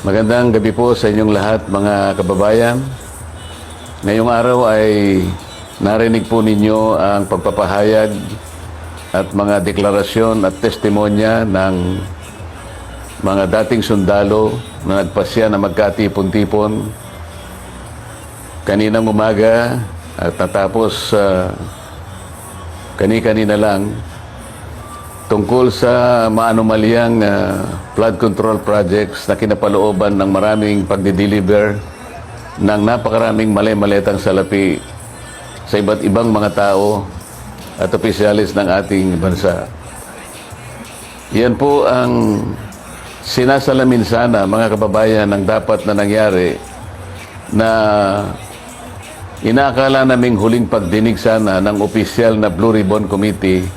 Magandang gabi po sa inyong lahat, mga kababayan. Ngayong araw ay narinig po ninyo ang pagpapahayag at mga deklarasyon at testimonya ng mga dating sundalo na nagpasya na magkatipon-tipon kaninang umaga at natapos kani-kanina lang tungkol sa maanumalyang flood control projects na kinapalooban ng maraming pagdideliver ng napakaraming mali-maletang salapi sa iba't ibang mga tao at opisyalis ng ating bansa. Yan po ang sinasalamin sana, mga kababayan, ng dapat na nangyari na inaakala naming huling pagdinig sana ng opisyal na Blue Ribbon Committee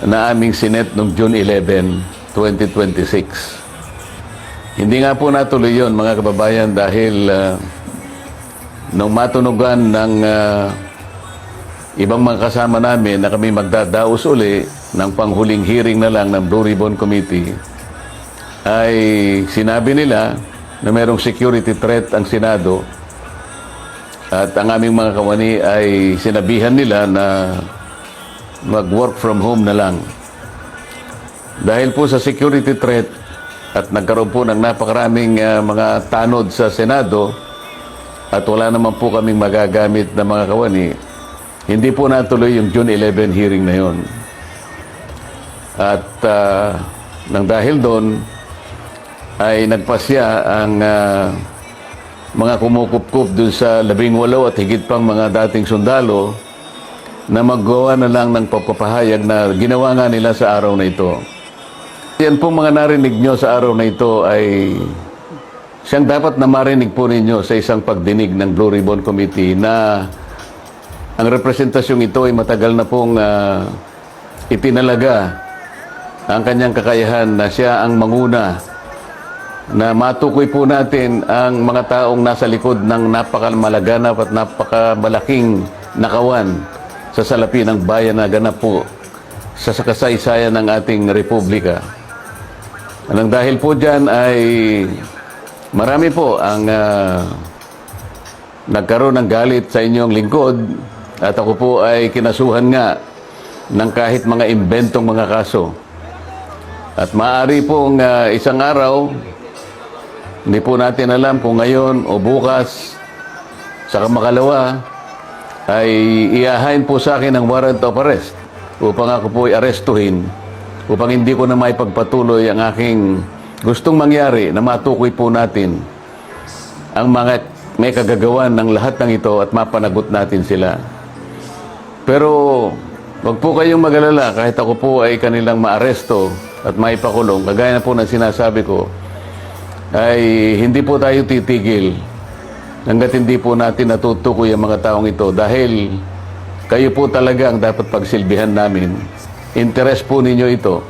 na aming sinet noong June 11, 2026. Hindi nga po natuloy yun, mga kababayan, dahil nung matunugan ng ibang mga kasama namin na kami magdadaos uli ng panghuling hearing na lang ng Blue Ribbon Committee, ay sinabi nila na mayroong security threat ang Senado at ang aming mga kawani ay sinabihan nila na mag-work from home na lang. Dahil po sa security threat at nagkaroon po ng napakaraming mga tanod sa Senado at wala naman po kaming magagamit na mga kawani, hindi po natuloy yung June 11 hearing na yon. At nang dahil doon ay nagpasya ang mga kumukup-kup dun sa 18 at higit pang mga dating sundalo na maggawa na lang ng pagpapahayag na ginawa nga nila sa araw na ito. Yan pong mga narinig nyo sa araw na ito ay siyang dapat na marinig po ninyo sa isang pagdinig ng Blue Ribbon Committee na ang representasyong ito ay matagal na pong itinalaga ang kanyang kakayahan na siya ang manguna na matukoy po natin ang mga taong nasa likod ng napakamalaganap at napakamalaking nakawan sa salapi ng bayan na ganap po sa kasaysayan ng ating republika. Anong dahil po dyan ay marami po ang nagkaroon ng galit sa inyong lingkod at ako po ay kinasuhan nga ng kahit mga imbentong mga kaso. At maaari pong isang araw, hindi po natin alam kung ngayon o bukas, sa makalawa, ay iahain po sa akin ang warrant of arrest upang ako po ay arestuhin upang hindi ko na maipagpatuloy ang aking gustong mangyari na matukoy po natin ang mga may kagagawan ng lahat ng ito at mapanagot natin sila. Pero wag po kayong mag-alala kahit ako po ay kanilang maaresto at maipakulong, kagaya na po ng sinasabi ko, ay hindi po tayo titigil hanggat hindi po natin natutukoy ang mga taong ito dahil kayo po talaga ang dapat pagsilbihan namin. Interes po ninyo ito.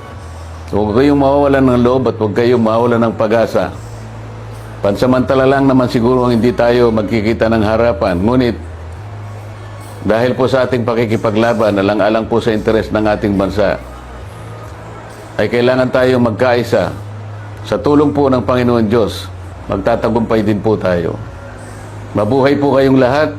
Huwag kayong mawawalan ng loob at huwag kayong mawawalan ng pag-asa. Pansamantala lang naman siguro ang hindi tayo magkikita ng harapan. Ngunit dahil po sa ating pakikipaglaban, alang-alang po sa interes ng ating bansa, ay kailangan tayo magkaisa. Sa tulong po ng Panginoon Diyos, magtatagumpay din po tayo. Mabuhay po kayong lahat.